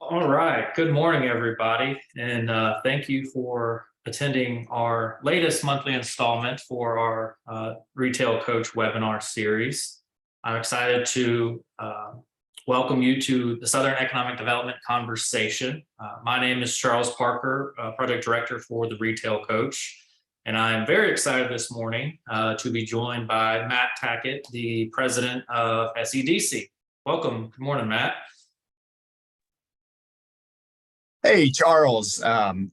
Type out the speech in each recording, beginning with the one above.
All right. Good morning, everybody. And thank you for attending our latest monthly installment for our Retail Coach webinar series. I'm excited to welcome you to the Southern Economic Development Conversation. My name is Charles Parker, Project Director for the Retail Coach. And I'm very excited this morning to be joined by Matt Tackett, the President of SEDC. Welcome. Good morning, Matt. Hey, Charles.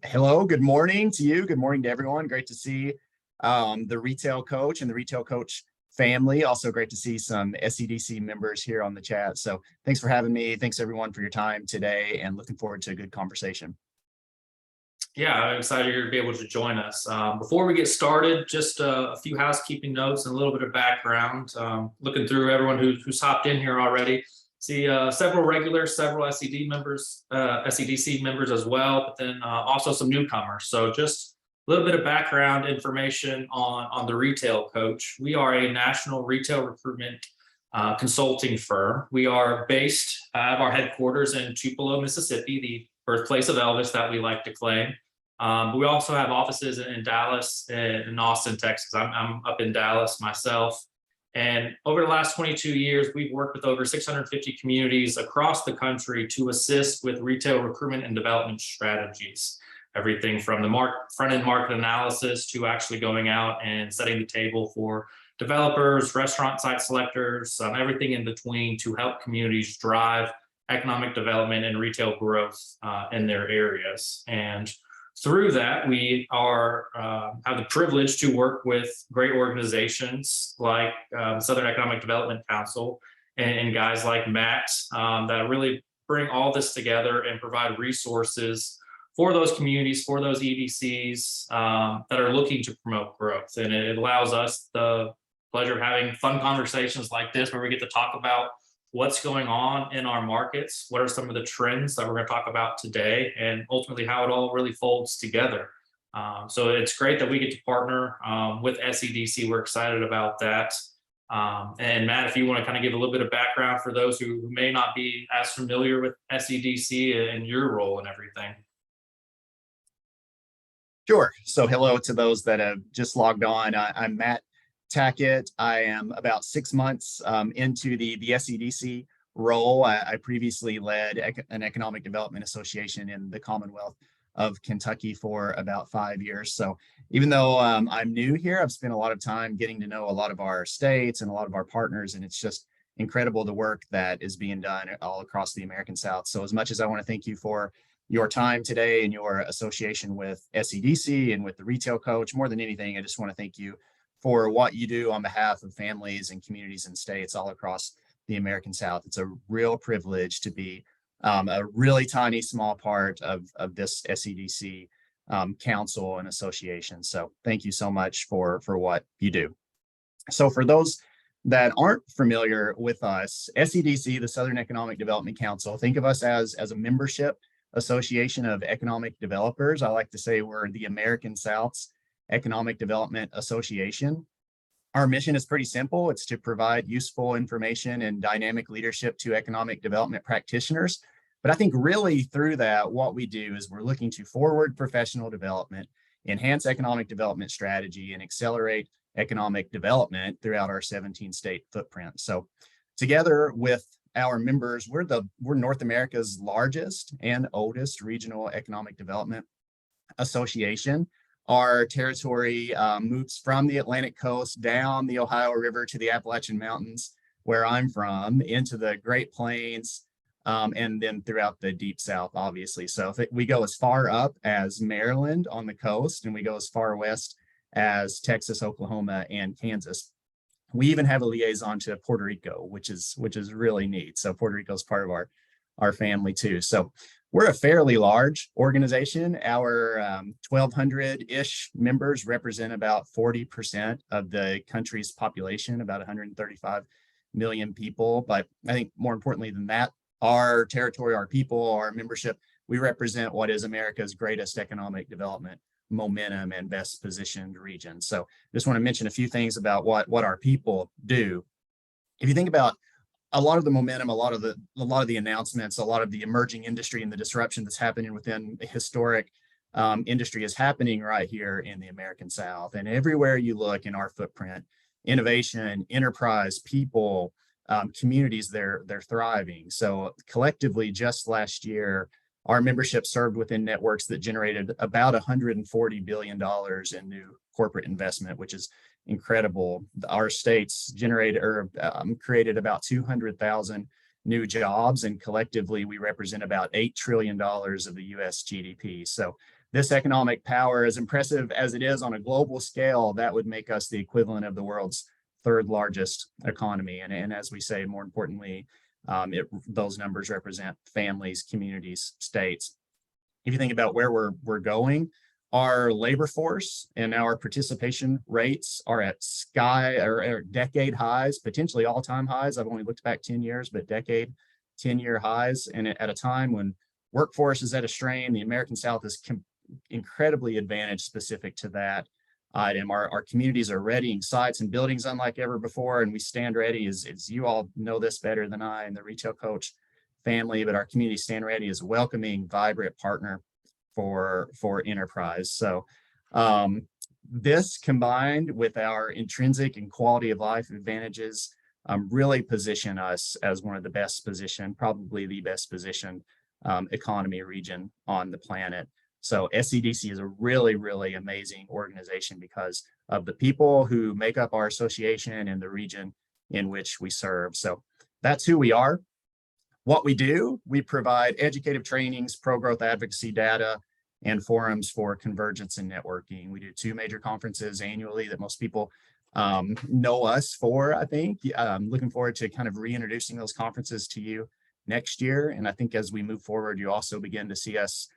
Hello, good morning to you. Good morning to everyone. Great to see the Retail Coach and the Retail Coach family. Also great to see some SEDC members here on the chat. So thanks for having me. Thanks everyone for your time today and looking forward to a good conversation. Yeah, I'm excited you're to be able to join us. Before we get started, just a few housekeeping notes and a little bit of background. Looking through everyone who's hopped in here already. See several regulars, several SEDC members as well, but then also some newcomers. So just a little bit of background information on the Retail Coach. We are a national retail recruitment consulting firm. We are based at our headquarters in Tupelo, Mississippi, the birthplace of Elvis that we like to claim. But we also have offices in Dallas and in Austin, Texas. I'm up in Dallas myself. And over the last 22 years, we've worked with over 650 communities across the country to assist with retail recruitment and development strategies. Everything from the front-end market analysis to actually going out and setting the table for developers, restaurant site selectors, everything in between to help communities drive economic development and retail growth in their areas. And through that, we have the privilege to work with great organizations like Southern Economic Development Council and guys like Matt that really bring all this together and provide resources for those communities, for those EDCs that are looking to promote growth. And it allows us the pleasure of having fun conversations like this where we get to talk about what's going on in our markets, what are some of the trends that we're going to talk about today, and ultimately how it all really folds together. So it's great that we get to partner with SEDC. We're excited about that. And Matt, if you want to kind of give a little bit of background for those who may not be as familiar with SEDC and your role and everything. Sure. So hello to those that have just logged on. I'm Matt Tackett. I am about 6 months into the SEDC role. I previously led an economic development association in the Commonwealth of Kentucky for about 5 years. So even though I'm new here, I've spent a lot of time getting to know a lot of our states and a lot of our partners, and it's just incredible the work that is being done all across the American South. So as much as I want to thank you for your time today and your association with SEDC and with the Retail Coach, more than anything, I just want to thank you for what you do on behalf of families and communities and states all across the American South. It's a real privilege to be a really tiny, small part of this SEDC council and association. So thank you so much for what you do. So for those that aren't familiar with us, SEDC, the Southern Economic Development Council, think of us as a membership association of economic developers. I like to say we're the American South's Economic Development Association. Our mission is pretty simple. It's to provide useful information and dynamic leadership to economic development practitioners. But I think really through that, what we do is we're looking to forward professional development, enhance economic development strategy, and accelerate economic development throughout our 17-state footprint. So together with our members, we're North America's largest and oldest regional economic development association. Our territory moves from the Atlantic coast down the Ohio River to the Appalachian Mountains, where I'm from, into the Great Plains, and then throughout the Deep South, obviously. So we go as far up as Maryland on the coast, and we go as far west as Texas, Oklahoma, and Kansas. We even have a liaison to Puerto Rico, which is really neat. So Puerto Rico is part of our family too. So we're a fairly large organization. Our 1,200-ish members represent about 40% of the country's population, about 135 million people. But I think more importantly than that, our territory, our people, our membership, we represent what is America's greatest economic development momentum and best positioned region. So just want to mention a few things about what our people do. If you think about a lot of the momentum, a lot of the announcements, a lot of the emerging industry and the disruption that's happening within a historic industry is happening right here in the American South. And everywhere you look in our footprint, innovation, enterprise, people, communities, they're thriving. So collectively, just last year, our membership served within networks that generated about $140 billion in new corporate investment, which is incredible. Our states generated or created about 200,000 new jobs, and collectively we represent about $8 trillion of the US GDP. So this economic power, as impressive as it is on a global scale, that would make us the equivalent of the world's third largest economy. And as we say, more importantly, those numbers represent families, communities, states. If you think about where we're going, our labor force and our participation rates are at decade highs, potentially all-time highs. I've only looked back 10 years, but 10-year highs. And at a time when workforce is at a strain, the American South is incredibly advantaged specific to that item. Our communities are readying sites and buildings unlike ever before, and we stand ready, as you all know this better than I and the Retail Coach family, but our community stand ready as a welcoming, vibrant partner for enterprise. So this combined with our intrinsic and quality of life advantages really position us as one of the best positioned, probably the best positioned economy region on the planet. So SCDC is a really, really amazing organization because of the people who make up our association and the region in which we serve. So that's who we are. What we do, we provide educative trainings, pro-growth advocacy data, and forums for convergence and networking. We do 2 major conferences annually that most people know us for, I think. I'm looking forward to kind of reintroducing those conferences to you next year. And I think as we move forward, you also begin to see us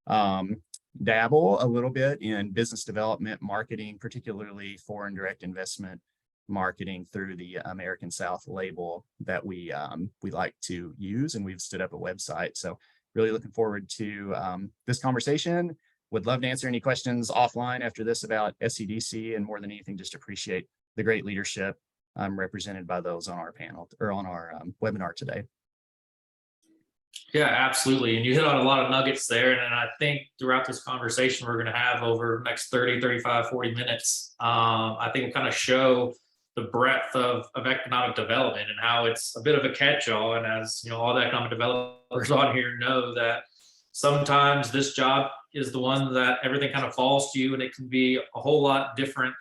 dabble a little bit in business development marketing, particularly foreign direct investment marketing through the American South label that we like to use, and we've stood up a website. So really looking forward to this conversation. Would love to answer any questions offline after this about SCDC, and more than anything, just appreciate the great leadership represented by those on our panel or on our webinar today. Yeah, absolutely. And you hit on a lot of nuggets there. And I think throughout this conversation we're going to have over the next 30, 35, 40 minutes, I think we'll kind of show the breadth of economic development and how it's a bit of a catch-all. And as you know, all the economic developers on here know that sometimes this job is the one that everything kind of falls to you, and it can be a whole lot different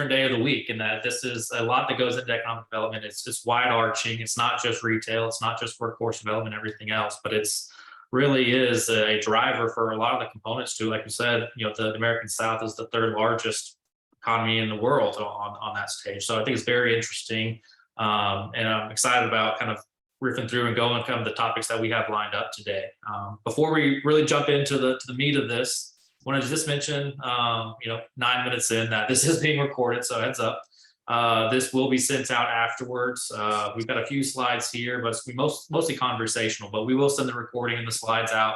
day of the week. And that this is a lot that goes into economic development. It's just wide arching. It's not just retail. It's not just workforce development, everything else, but it's really is a driver for a lot of the components too. Like you said, you know, the American South is the third largest economy in the world on that stage. So I think it's very interesting. And I'm excited about kind of riffing through and going kind of the topics that we have lined up today. Before we really jump into the meat of this, I wanted to just mention, 9 minutes in, that this is being recorded, so heads up. This will be sent out afterwards. We've got a few slides here, but it's mostly conversational, but we will send the recording and the slides out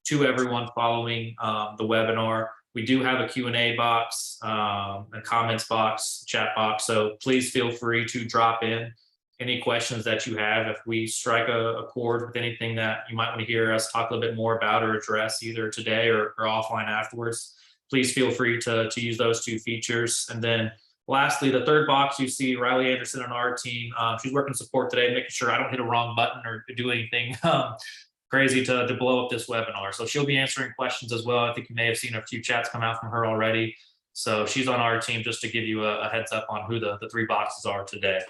to everyone following the webinar. We do have a Q&A box, a comments box, chat box, so please feel free to drop in any questions that you have. If we strike a chord with anything that you might want to hear us talk a little bit more about or address either today or offline afterwards, please feel free to use those 2 features. And then lastly, the third box, you see Riley Anderson on our team. She's working support today, making sure I don't hit a wrong button or do anything crazy to blow up this webinar. So she'll be answering questions as well. I think you may have seen a few chats come out from her already. So she's on our team just to give you a heads up on who the 3 boxes are today.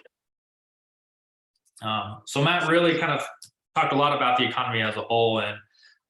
So Matt really kind of talked a lot about the economy as a whole, and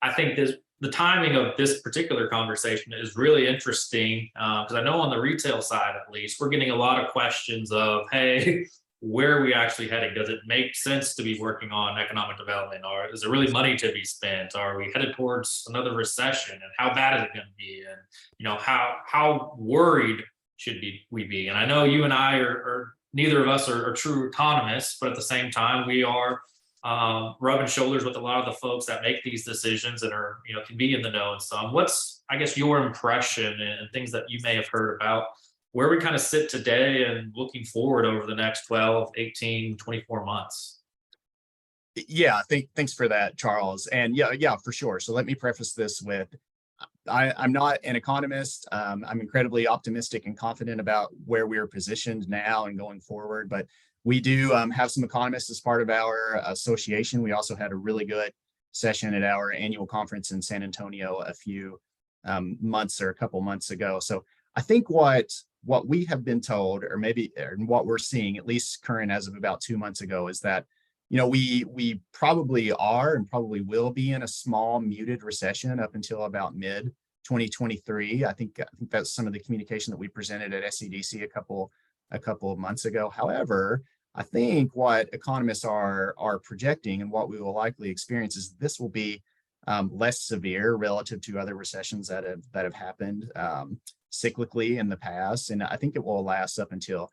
I think the timing of this particular conversation is really interesting because I know on the retail side, at least, we're getting a lot of questions of, hey, where are we actually heading? Does it make sense to be working on economic development, or is there really money to be spent? Are we headed towards another recession, and how bad is it going to be? And you know, how worried should we be? And I know you and I are neither of us are true economists, but at the same time, we are rubbing shoulders with a lot of the folks that make these decisions and are, can be in the know and some. What's, I guess, your impression and things that you may have heard about where we kind of sit today and looking forward over the next 12, 18, 24 months? Yeah, thanks for that, Charles. And yeah, for sure. So let me preface this with I'm not an economist. I'm incredibly optimistic and confident about where we're positioned now and going forward. But we do have some economists as part of our association. We also had a really good session at our annual conference in San Antonio a few months or a couple months ago. So I think what we have been told, or maybe or what we're seeing, at least current as of about 2 months ago, is that we probably are and probably will be in a small muted recession up until about mid 2023. I think that's some of the communication that we presented at SCDC a couple of months ago. However, I think what economists are projecting and what we will likely experience is this will be less severe relative to other recessions that have happened cyclically in the past, and I think it will last up until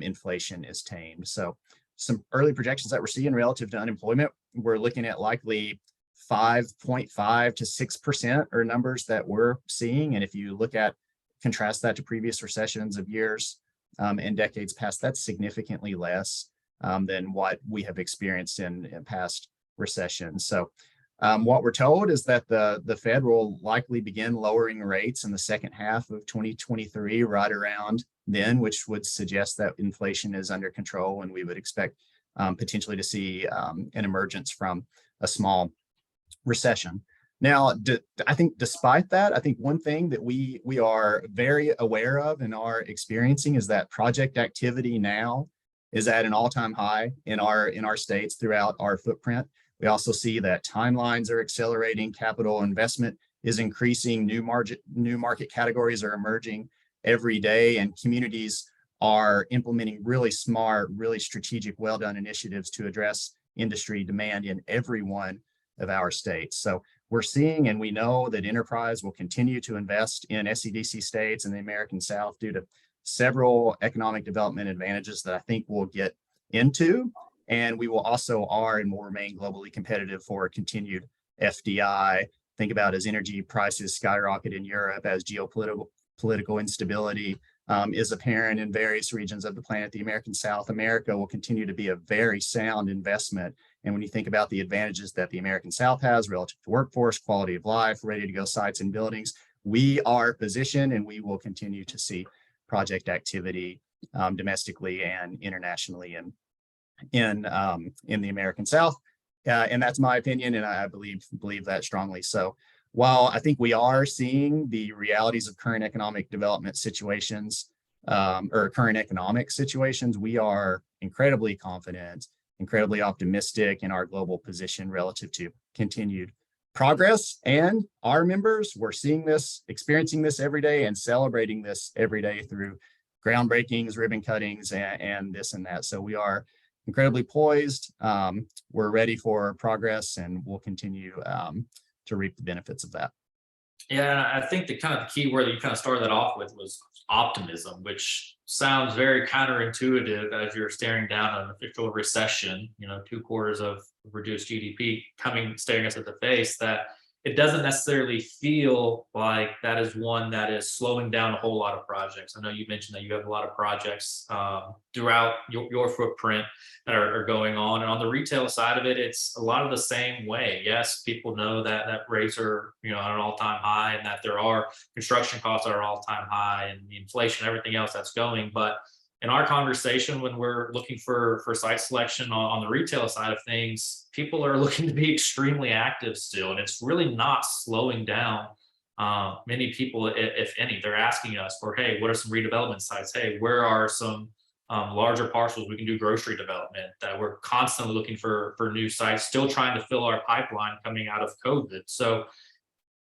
inflation is tamed. So some early projections that we're seeing relative to unemployment, we're looking at likely 5.5 to 6% are numbers that we're seeing. And if you contrast that to previous recessions of years and decades past, that's significantly less than what we have experienced in past recessions. So what we're told is that the Fed will likely begin lowering rates in the second half of 2023, right around then, which would suggest that inflation is under control, and we would expect potentially to see an emergence from a small recession. Now, I think despite that, I think one thing that we are very aware of and are experiencing is that project activity now is at an all-time high in our states throughout our footprint. We also see that timelines are accelerating, capital investment is increasing, new market categories are emerging every day, and communities are implementing really smart, really strategic, well-done initiatives to address industry demand in every one of our states. So we're seeing and we know that enterprise will continue to invest in SCDC states and the American South due to several economic development advantages that I think we'll get into. And we will also are and will remain globally competitive for continued FDI. Think about as energy prices skyrocket in Europe, as geopolitical instability is apparent in various regions of the planet. The American South, America will continue to be a very sound investment. And when you think about the advantages that the American South has relative to workforce, quality of life, ready to go sites and buildings, we are positioned and we will continue to see project activity domestically and internationally and in the American South. And that's my opinion, and I believe that strongly. So while I think we are seeing the realities of current economic development situations or current economic situations, we are incredibly confident, incredibly optimistic in our global position relative to continued progress. And our members, we're seeing this, experiencing this every day and celebrating this every day through groundbreakings, ribbon cuttings, and this and that. So we are incredibly poised. We're ready for progress, and we'll continue to reap the benefits of that. Yeah, I think the kind of the key word that you kind of started that off with was optimism, which sounds very counterintuitive as you're staring down an official recession, 2 quarters of reduced GDP staring us at the face, that it doesn't necessarily feel like that is one that is slowing down a whole lot of projects. I know you mentioned that you have a lot of projects throughout your footprint that are going on. And on the retail side of it, it's a lot of the same way. Yes, people know that rates are, at an all-time high, and that there are construction costs are all-time high, and the inflation, everything else that's going. But in our conversation, when we're looking for site selection on the retail side of things, people are looking to be extremely active still, and it's really not slowing down. Many people, if any, they're asking us for, hey, what are some redevelopment sites? Hey, where are some larger parcels we can do grocery development? That we're constantly looking for new sites, still trying to fill our pipeline coming out of COVID. So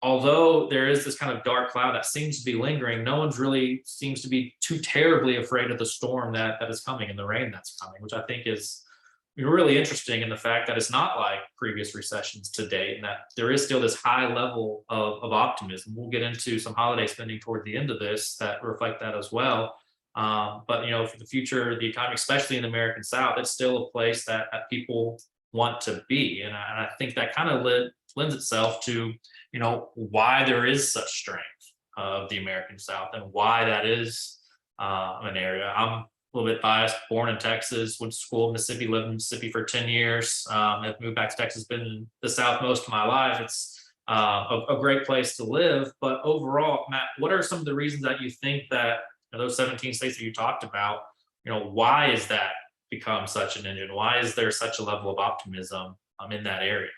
although there is this kind of dark cloud that seems to be lingering, no one's really seems to be too terribly afraid of the storm that is coming and the rain that's coming, which I think is really interesting in the fact that it's not like previous recessions to date, and that there is still this high level of optimism. We'll get into some holiday spending toward the end of this that reflect that as well. But for the future, the economy, especially in the American South, it's still a place that people want to be, and I think that kind of lends itself to why there is such strength of the American South and why that is an area. I'm little bit biased, born in Texas, went to school in Mississippi, lived in Mississippi for 10 years. I've moved back to Texas, been in the South most of my life. It's a great place to live. But overall, Matt, what are some of the reasons that you think that those 17 states that you talked about, why is that become such an engine? Why is there such a level of optimism in that area?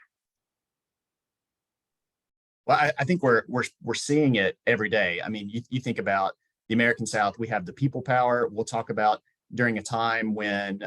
Well, I think we're seeing it every day. I mean, you think about the American South. We have the people power. We'll talk about during a time when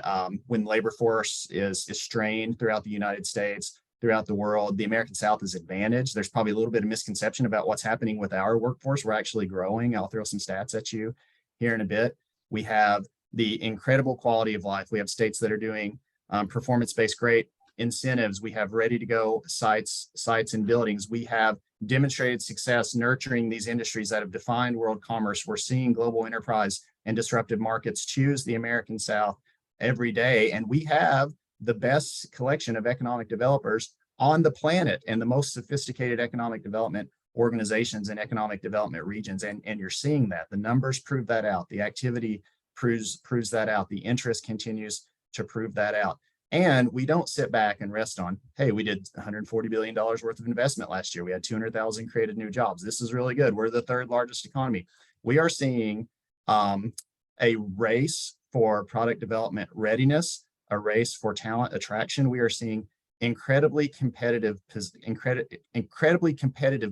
labor force is strained throughout the United States, throughout the world. The American South is advantaged. There's probably a little bit of misconception about what's happening with our workforce. We're actually growing. I'll throw some stats at you here in a bit. We have the incredible quality of life. We have states that are doing performance-based great incentives. We have ready to go sites and buildings. We have demonstrated success nurturing these industries that have defined world commerce. We're seeing global enterprise and disruptive markets choose the American South every day. And we have the best collection of economic developers on the planet and the most sophisticated economic development organizations and economic development regions. And you're seeing that. The numbers prove that out. The activity proves that out. The interest continues to prove that out. And we don't sit back and rest on, hey, we did $140 billion worth of investment last year. We had 200,000 created new jobs. This is really good. We're the third largest economy. We are seeing a race for product development readiness, a race for talent attraction. We are seeing incredibly competitive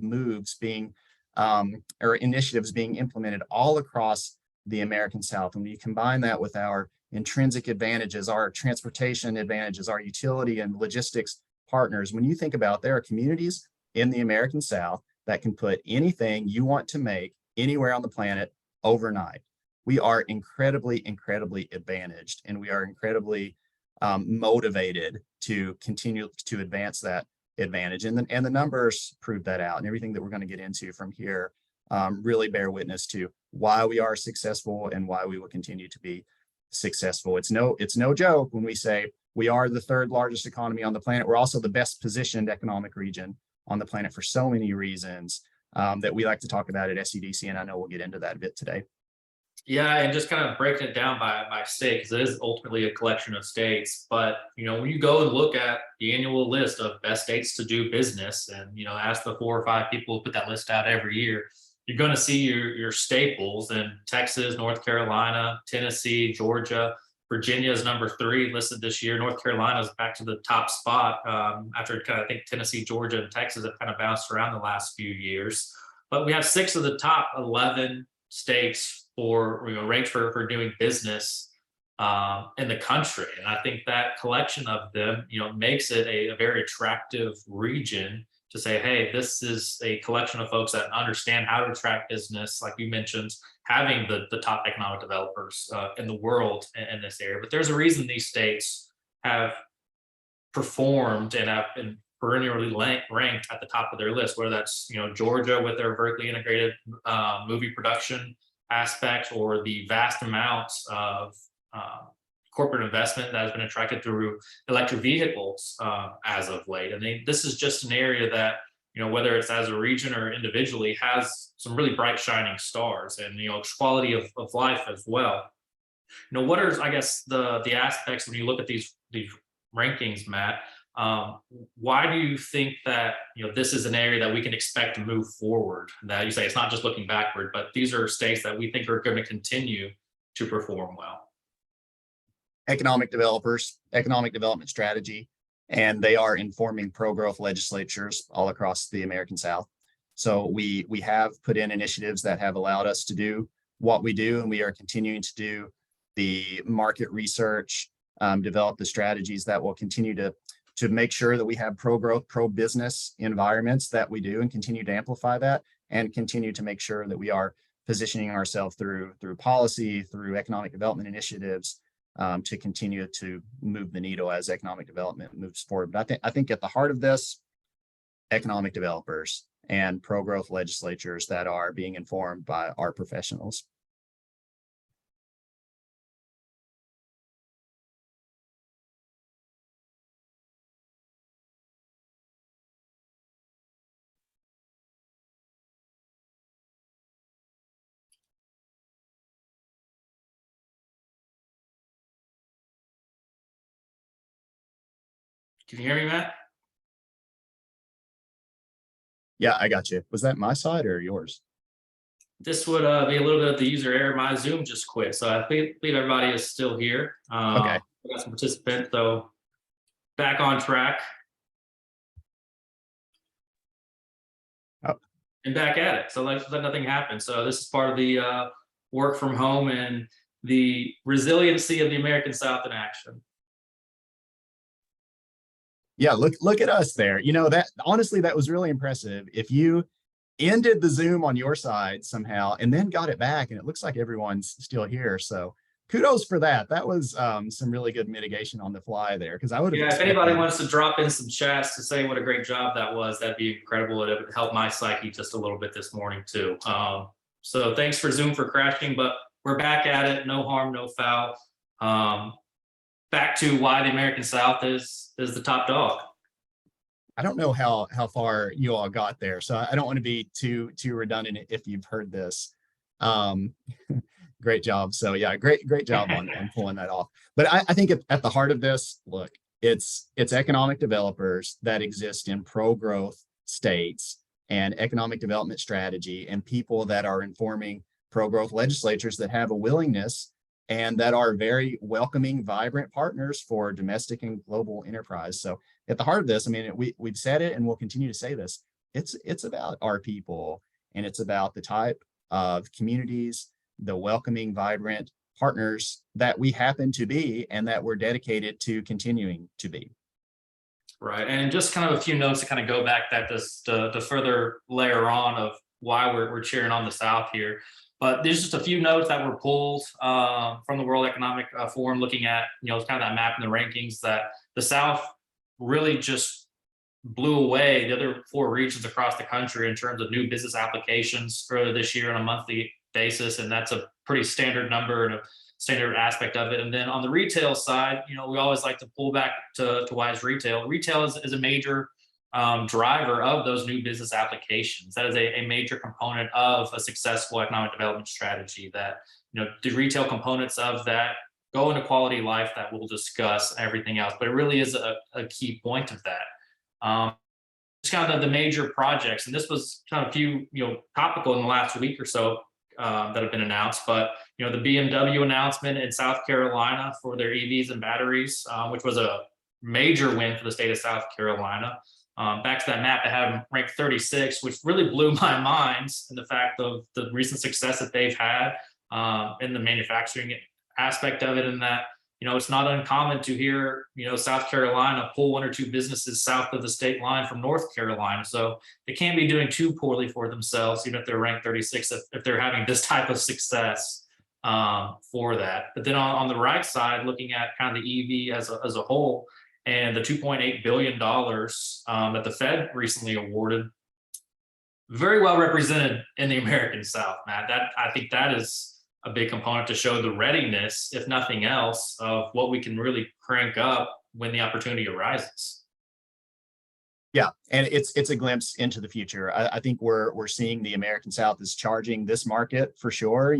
moves being or initiatives being implemented all across the American South. And when you combine that with our intrinsic advantages, our transportation advantages, our utility and logistics partners. When you think about there are communities in the American South that can put anything you want to make anywhere on the planet overnight. We are incredibly advantaged, and we are incredibly motivated to continue to advance that advantage. And the numbers prove that out, and everything that we're going to get into from here really bear witness to why we are successful and why we will continue to be successful. It's no joke when we say we are the third largest economy on the planet. We're also the best positioned economic region on the planet for so many reasons that we like to talk about at SEDC, and I know we'll get into that a bit today. Yeah, and just kind of breaking it down by state, because it is ultimately a collection of states. But when you go and look at the annual list of best states to do business, and ask the 4 or 5 people who put that list out every year, you're going to see your staples in Texas, North Carolina, Tennessee, Georgia. Virginia is number 3 listed this year. North Carolina is back to the top spot after kind of, I think Tennessee, Georgia, and Texas have kind of bounced around the last few years. But we have 6 of the top 11 states for ranked for doing business in the country, and I think that collection of them, makes it a very attractive region to say, hey, this is a collection of folks that understand how to attract business, like you mentioned, having the top economic developers in the world in this area. But there's a reason these states have performed and have been perennially ranked at the top of their list, whether that's Georgia with their vertically integrated movie production aspect, or the vast amounts of corporate investment that has been attracted through electric vehicles as of late. And this is just an area that, whether it's as a region or individually, has some really bright shining stars, and quality of life as well. What are, I guess, the aspects when you look at these rankings, Matt? Why do you think that this is an area that we can expect to move forward? That you say it's not just looking backward, but these are states that we think are going to continue to perform well. Economic developers, economic development strategy, and they are informing pro-growth legislatures all across the American South. So we have put in initiatives that have allowed us to do what we do, and we are continuing to do the market research, develop the strategies that will continue to make sure that we have pro-growth, pro-business environments that we do, and continue to amplify that, and continue to make sure that we are positioning ourselves through policy, through economic development initiatives, to continue to move the needle as economic development moves forward. But I think at the heart of this, economic developers and pro-growth legislatures that are being informed by our professionals. Can you hear me, Matt? Yeah, I got you. Was that my side or yours? This would be a little bit of the user error. My Zoom just quit, so I believe everybody is still here. Okay. We got some participants, so back on track Oh, and back at it. So let nothing happen. So this is part of the work from home and the resiliency of the American South in action. yeah, look at us there. You know, that honestly, that was really impressive. If you ended the Zoom on your side somehow and then got it back, and it looks like everyone's still here. So kudos for that. That was some really good mitigation on the fly there, because I would have Yeah, if anybody expected. wants to drop in some chats to say what a great job that was, that'd be incredible. It would help my psyche just a little bit this morning too. So thanks for Zoom for crashing, but we're back at it. No harm, no foul. Um, Back to why the American South is the top dog. I don't know how far you all got there, so I don't want to be too redundant if you've heard this. Um, great job. So yeah, great job on pulling that off. But I think at the heart of this, look, it's economic developers that exist in pro-growth states and economic development strategy, and people that are informing pro-growth legislatures that have a willingness and that are very welcoming, vibrant partners for domestic and global enterprise. So at the heart of this, I mean, we've said it and we'll continue to say this. It's about our people, and it's about the type of communities, the welcoming, vibrant partners that we happen to be, and that we're dedicated to continuing to be. Right. And just kind of a few notes to kind of go back that just to further layer on of why we're cheering on the South here. But there's just a few notes that were pulled from the World Economic Forum, looking at, kind of that map and the rankings, that the South really just blew away the other four regions across the country in terms of new business applications for this year on a monthly basis. And that's a pretty standard number and a standard aspect of it. And then on the retail side, we always like to pull back to Wise Retail. Retail is a major driver of those new business applications. That is a major component of a successful economic development strategy. That, the retail components of that go into quality of life that we'll discuss, everything else. But it really is a key point of that. It's kind of the major projects, and this was kind of a few, topical in the last week or so that have been announced. But the BMW announcement in South Carolina for their EVs and batteries, which was a major win for the state of South Carolina. Back to that map, I have them ranked 36, which really blew my mind in the fact of the recent success that they've had in the manufacturing aspect of it, and that it's not uncommon to hear South Carolina pull one or two businesses south of the state line from North Carolina. So they can't be doing too poorly for themselves, even if they're ranked 36, if they're having this type of success for that. But then on the right side, looking at kind of the EV as a whole, and the $2.8 billion that the Fed recently awarded, very well represented in the American South, Matt. I think that is a big component to show the readiness, if nothing else, of what we can really crank up when the opportunity arises. Yeah, and it's a glimpse into the future. I think we're seeing the American South is charging this market for sure.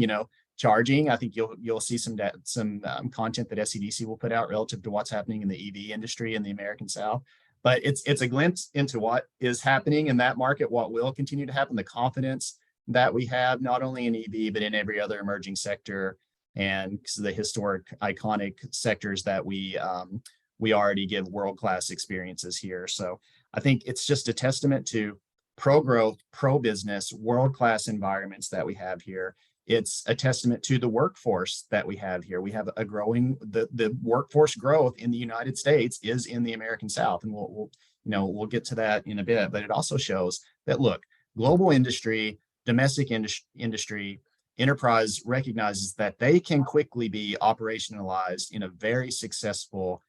Charging. I think you'll see some content that SCDC will put out relative to what's happening in the EV industry in the American South. But it's a glimpse into what is happening in that market, what will continue to happen, the confidence that we have not only in EV but in every other emerging sector, and the historic iconic sectors that we already give world-class experiences here. So I think it's just a testament to pro-growth, pro-business, world-class environments that we have here. It's a testament to the workforce that we have here. We have a growing, the workforce growth in the United States is in the American South, and we'll get to that in a bit. But it also shows that, look, global industry, domestic industry, enterprise recognizes that they can quickly be operationalized in a very successful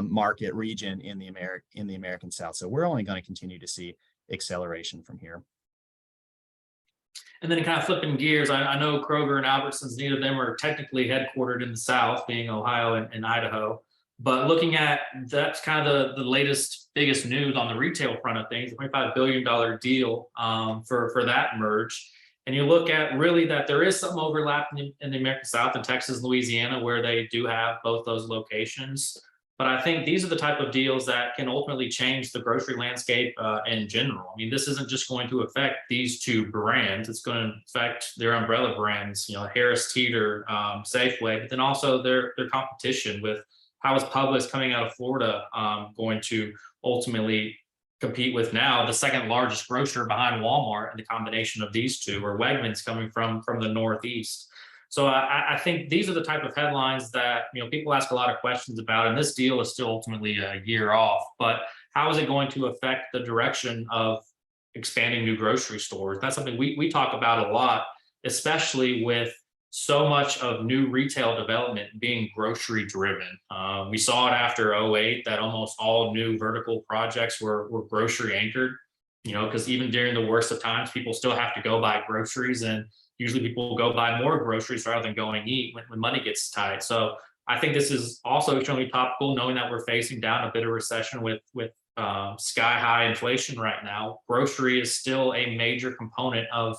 market region in the American South. So we're only going to continue to see acceleration from here. And then kind of flipping gears, I know Kroger and Albertsons, neither of them are technically headquartered in the South, being Ohio and Idaho. But looking at that's kind of the latest, biggest news on the retail front of things, a $25 billion deal for that merge. And you look at really that there is some overlap in the American South, in Texas and Louisiana, where they do have both those locations. But I think these are the type of deals that can ultimately change the grocery landscape in general. I mean, this isn't just going to affect these two brands; it's going to affect their umbrella brands, Harris Teeter, Safeway, but then also their competition with how is Publix coming out of Florida going to ultimately compete with now the second largest grocer behind Walmart, and the combination of these two, or Wegmans coming from the Northeast. So I think these are the type of headlines that people ask a lot of questions about, and this deal is still ultimately a year off. But how is it going to affect the direction of expanding new grocery stores? That's something we talk about a lot, especially with so much of new retail development being grocery driven. We saw it after '08 that almost all new vertical projects were grocery anchored, because even during the worst of times, people still have to go buy groceries, and usually people will go buy more groceries rather than going eat when money gets tight. So I think this is also extremely topical, knowing that we're facing down a bit of recession with sky high inflation right now. Grocery is still a major component of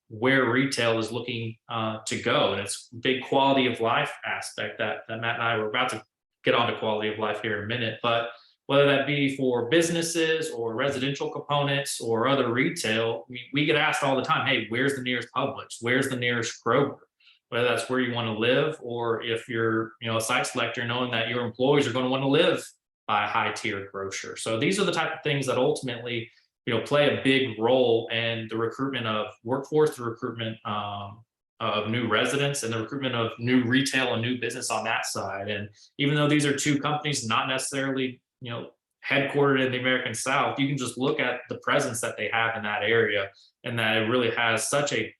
where retail is looking to go, and it's big quality of life aspect that Matt and I were about to get onto quality of life here in a minute. But whether that be for businesses or residential components or other retail, we get asked all the time, hey, where's the nearest Publix? Where's the nearest Kroger? Whether that's where you want to live, or if you're a site selector, knowing that your employees are going to want to live by a high tier grocer. So these are the type of things that ultimately play a big role in the recruitment of workforce, the recruitment of new residents, and the recruitment of new retail and new business on that side. And even though these are two companies not necessarily headquartered in the American South, you can just look at the presence that they have in that area, and that it really has such a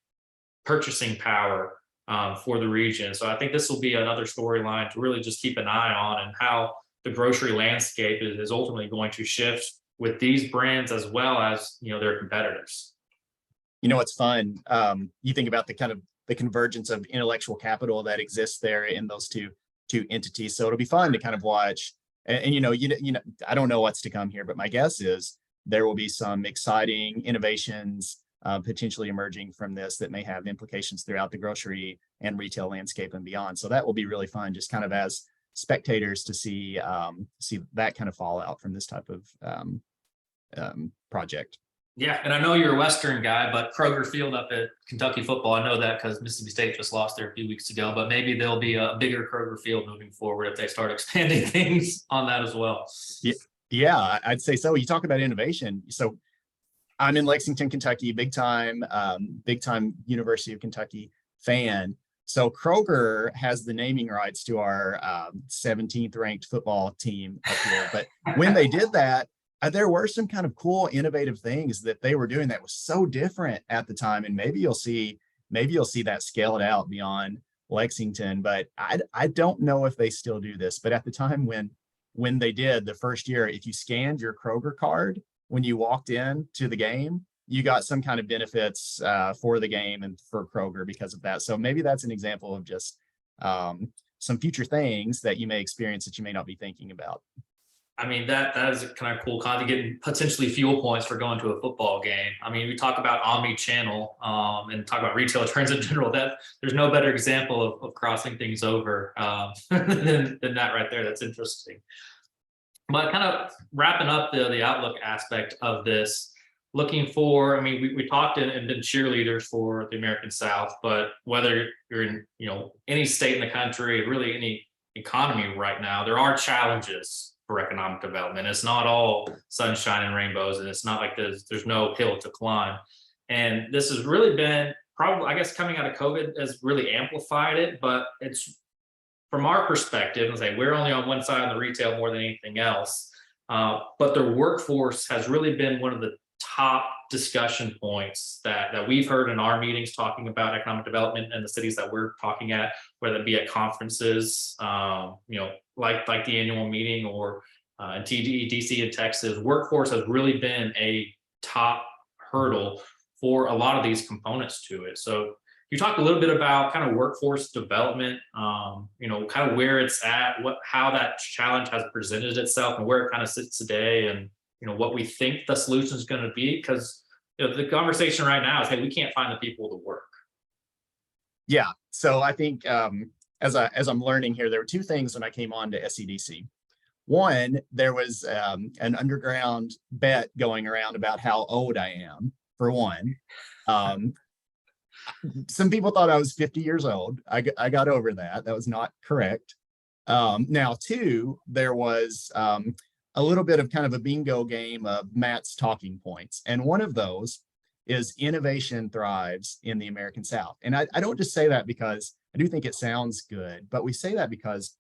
purchasing power for the region. So I think this will be another storyline to really just keep an eye on, and how the grocery landscape is ultimately going to shift with these brands as well as their competitors. It's fun. You think about the kind of the convergence of intellectual capital that exists there in those two entities. So it'll be fun to kind of watch. And I don't know what's to come here, but my guess is there will be some exciting innovations potentially emerging from this that may have implications throughout the grocery and retail landscape and beyond. So that will be really fun, just kind of as spectators, to see that kind of fallout from this type of project. Yeah, and I know you're a Western guy, but Kroger Field up at Kentucky football, I know that because Mississippi State just lost there a few weeks ago, but maybe there'll be a bigger Kroger Field moving forward if they start expanding things on that as well. Yeah, I'd say so. You talk about innovation. So I'm in Lexington, Kentucky, big time University of Kentucky fan. So Kroger has the naming rights to our 17th ranked football team up here. But when they did that, there were some kind of cool, innovative things that they were doing that was so different at the time. And maybe you'll see that scaled out beyond Lexington. But I don't know if they still do this. But at the time when they did, the first year, if you scanned your Kroger card when you walked in to the game, you got some kind of benefits for the game and for Kroger because of that. So maybe that's an example of just some future things that you may experience that you may not be thinking about. I mean, that is kind of cool, kind of getting potentially fuel points for going to a football game. I mean, we talk about omni-channel and talk about retail trends in general. That there's no better example of crossing things over than that right there. That's interesting. But kind of wrapping up the outlook aspect of this, looking for, I mean, we talked and been cheerleaders for the American South, but whether you're in, any state in the country, really any economy right now, there are challenges for economic development. It's not all sunshine and rainbows, and it's not like there's no hill to climb. And this has really been probably, I guess, coming out of COVID has really amplified it, but it's from our perspective, and say we're only on one side of the retail more than anything else. But the workforce has really been one of the top discussion points that we've heard in our meetings talking about economic development in the cities that we're talking at, whether it be at conferences, like the annual meeting, or in TD, DC, and Texas. Workforce has really been a top hurdle for a lot of these components to it. So you talk a little bit about kind of workforce development, kind of where it's at, how that challenge has presented itself, and where it kind of sits today, and what we think the solution is going to be, because the conversation right now is, hey, we can't find the people to work. Yeah, so I think as I'm learning here, there were two things when I came on to SEDC. One, there was an underground bet going around about how old I am, for one. Um, some people thought I was 50 years old. I got over that. That was not correct. Now, two, there was a little bit of kind of a bingo game of Matt's talking points. And one of those is innovation thrives in the American South. And I don't just say that because I do think it sounds good, but we say that because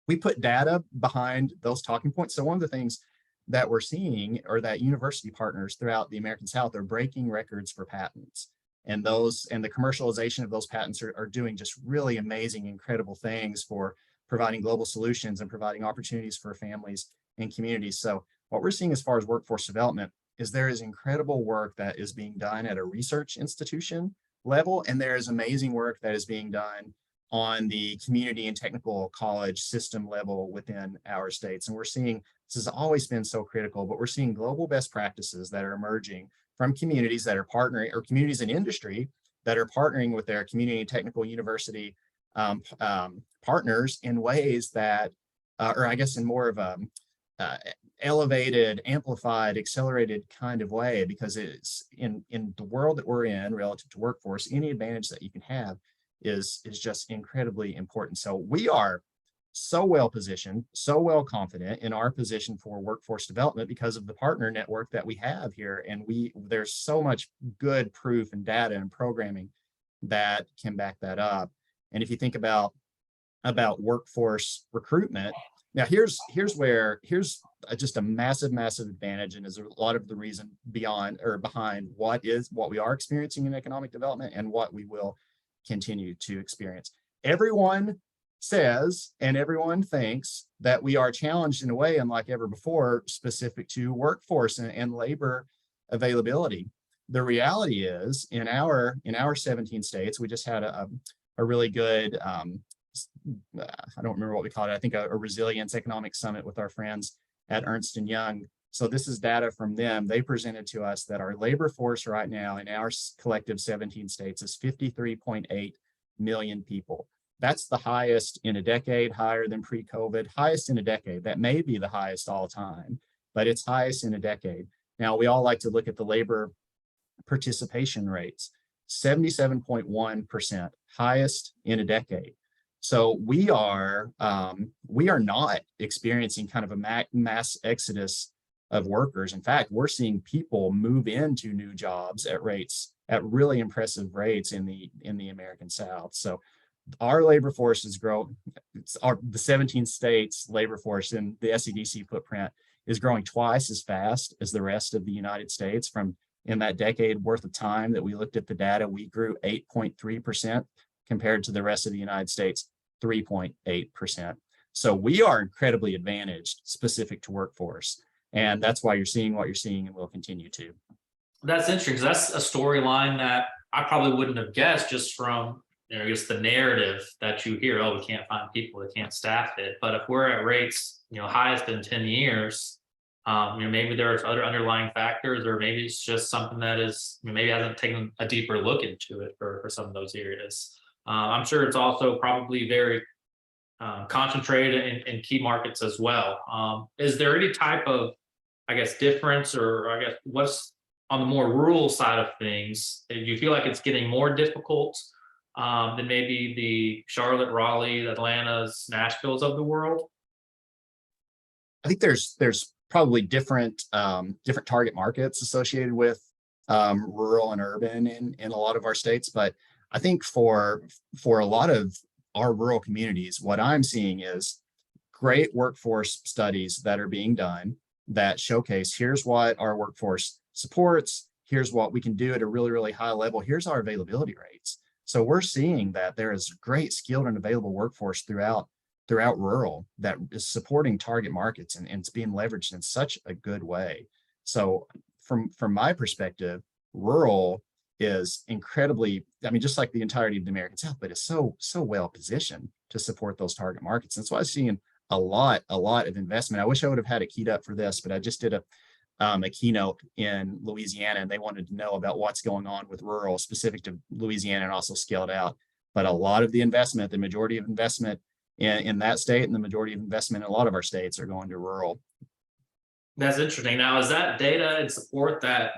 we put data behind those talking points. So one of the things that we're seeing are that university partners throughout the American South are breaking records for patents. And the commercialization of those patents are doing just really amazing, incredible things for providing global solutions and providing opportunities for families and communities. So what we're seeing as far as workforce development is there is incredible work that is being done at a research institution level, and there is amazing work that is being done on the community and technical college system level within our states. And we're seeing, this has always been so critical, but we're seeing global best practices that are emerging from communities that are partnering, or communities in industry that are partnering with their community and technical university partners in ways that, or I guess in more of a elevated, amplified, accelerated kind of way, because it's in the world that we're in relative to workforce, any advantage that you can have is just incredibly important. So we are so well positioned, so well confident in our position for workforce development because of the partner network that we have here. And there's so much good proof and data and programming that can back that up. And if you think about workforce recruitment, now here's just a massive advantage, and is a lot of the reason behind what we are experiencing in economic development and what we will continue to experience. Everyone says and everyone thinks that we are challenged in a way unlike ever before, specific to workforce and labor availability. The reality is, in our 17 states, we just had a really good I don't remember what we called it. I think a resilience economic summit with our friends at Ernst & Young. So this is data from them. They presented to us that our labor force right now in our collective 17 states is 53.8 million people. That's the highest in a decade, higher than pre-COVID, highest in a decade. That may be the highest all time, but it's highest in a decade. Now, we all like to look at the labor participation rates, 77.1%, highest in a decade. So we are not experiencing kind of a mass exodus of workers. In fact, we're seeing people move into new jobs at really impressive rates in the American South. So our labor force is growing. The 17 states labor force in the SEDC footprint is growing twice as fast as the rest of the United States. In that decade worth of time that we looked at the data, we grew 8.3% compared to the rest of the United States, 3.8%. So we are incredibly advantaged specific to workforce. And that's why you're seeing what you're seeing and will continue to. That's interesting, because that's a storyline that I probably wouldn't have guessed just from, I guess, the narrative that you hear. Oh, we can't find people, they can't staff it. But if we're at rates, highest in 10 years, maybe there's other underlying factors, or maybe it's just something that is, maybe hasn't taken a deeper look into it for some of those areas. I'm sure it's also probably very concentrated in key markets as well. Is there any type of, I guess, difference, or I guess what's on the more rural side of things? Do you feel like it's getting more difficult than maybe the Charlotte, Raleigh, Atlanta's, Nashville's of the world? I think there's probably different target markets associated with rural and urban in a lot of our states, but I think for a lot of our rural communities, what I'm seeing is great workforce studies that are being done that showcase, here's what our workforce supports, here's what we can do at a really high level, here's our availability rates. So we're seeing that there is great skilled and available workforce throughout rural that is supporting target markets, and it's being leveraged in such a good way. So from my perspective, rural is incredibly, just like the entirety of the American South, but it's so well positioned to support those target markets. And so I'm seeing a lot of investment. I wish I would have had it keyed up for this, but I just did a keynote in Louisiana, and they wanted to know about what's going on with rural specific to Louisiana and also scaled out. But a lot of the investment, the majority of investment in that state, and the majority of investment in a lot of our states are going to rural. That's interesting. Now, is that data and support that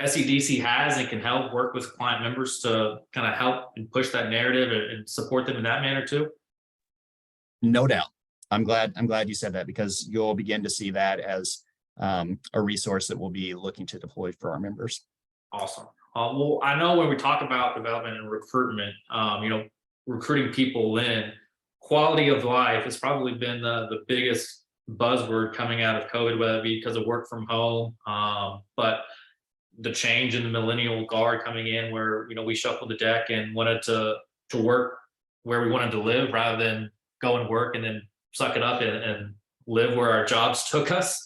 SEDC has and can help work with client members to kind of help and push that narrative and support them in that manner too? No doubt. I'm glad you said that, because you'll begin to see that as a resource that we'll be looking to deploy for our members. Awesome. Well, I know when we talk about development and recruitment, recruiting people in, quality of life has probably been the biggest buzzword coming out of COVID, whether it be because of work from home, but the change in the millennial guard coming in, where we shuffled the deck and wanted to work where we wanted to live rather than go and work and then suck it up and live where our jobs took us.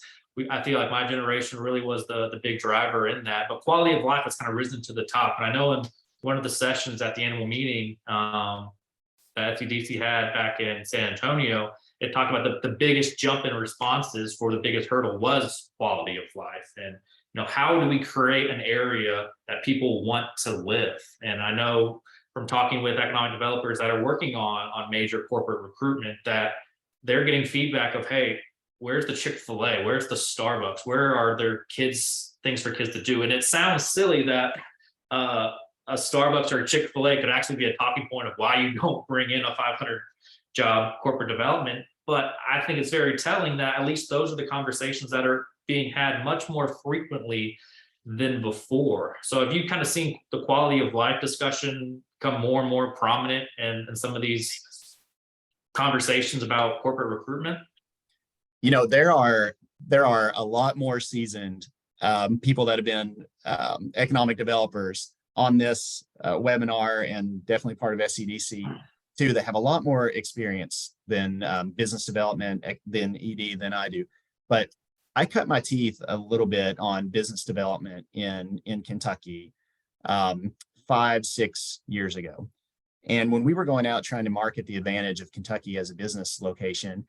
I feel like my generation really was the big driver in that, but quality of life has kind of risen to the top. And I know in one of the sessions at the annual meeting that FCDC had back in San Antonio, it talked about the biggest jump in responses for the biggest hurdle was quality of life. And how do we create an area that people want to live? And I know from talking with economic developers that are working on major corporate recruitment that they're getting feedback of, hey, where's the Chick-fil-A? Where's the Starbucks? Where are there things for kids to do? And it sounds silly that a Starbucks or a Chick-fil-A could actually be a talking point of why you don't bring in a 500 job corporate development. But I think it's very telling that at least those are the conversations that are being had much more frequently than before. So have you kind of seen the quality of life discussion become more and more prominent in some of these conversations about corporate recruitment? There are a lot more seasoned people that have been economic developers on this webinar, and definitely part of SEDC too, that have a lot more experience than business development, than ED than I do. But I cut my teeth a little bit on business development in Kentucky 5-6 years ago. And when we were going out trying to market the advantage of Kentucky as a business location,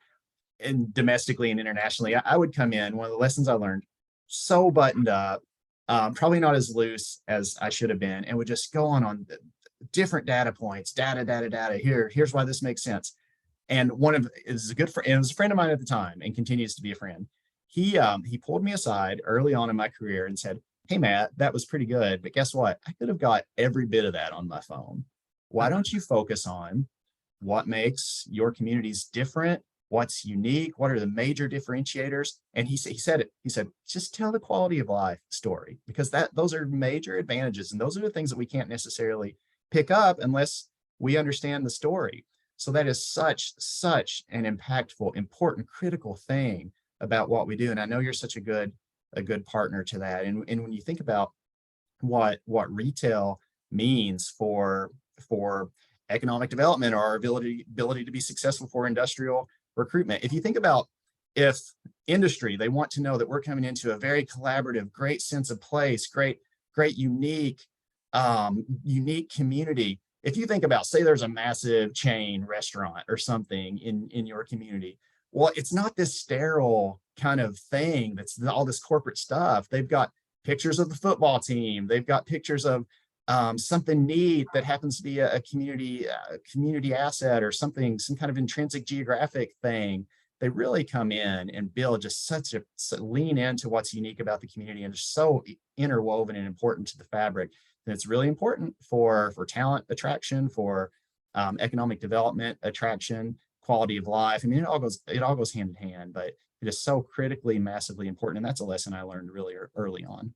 and domestically and internationally, I would come in, one of the lessons I learned, so buttoned up, probably not as loose as I should have been, and would just go on different data points, data. Here's why this makes sense. And it was a friend of mine at the time and continues to be a friend. He pulled me aside early on in my career and said, "Hey, Matt, that was pretty good, but guess what? I could have got every bit of that on my phone. Why don't you focus on what makes your communities different? What's unique? What are the major differentiators?" And he said it. He said, "Just tell the quality of life story, because those are major advantages, and those are the things that we can't necessarily pick up unless we understand the story." So that is such an impactful, important, critical thing about what we do. And I know you're such a good partner to that. And when you think about what retail means for economic development, or our ability to be successful for industrial recruitment. If you think about, if industry, they want to know that we're coming into a very collaborative, great sense of place, great unique community. If you think about, say there's a massive chain restaurant or something in your community, well, it's not this sterile kind of thing that's all this corporate stuff. They've got pictures of the football team. They've got pictures of something neat that happens to be a community asset, or some kind of intrinsic geographic thing. They really come in and build just lean into what's unique about the community, and just so interwoven and important to the fabric. And it's really important for talent attraction, for economic development attraction, quality of life. I mean, it all goes hand in hand, but it is so critically, massively important. And that's a lesson I learned really early on.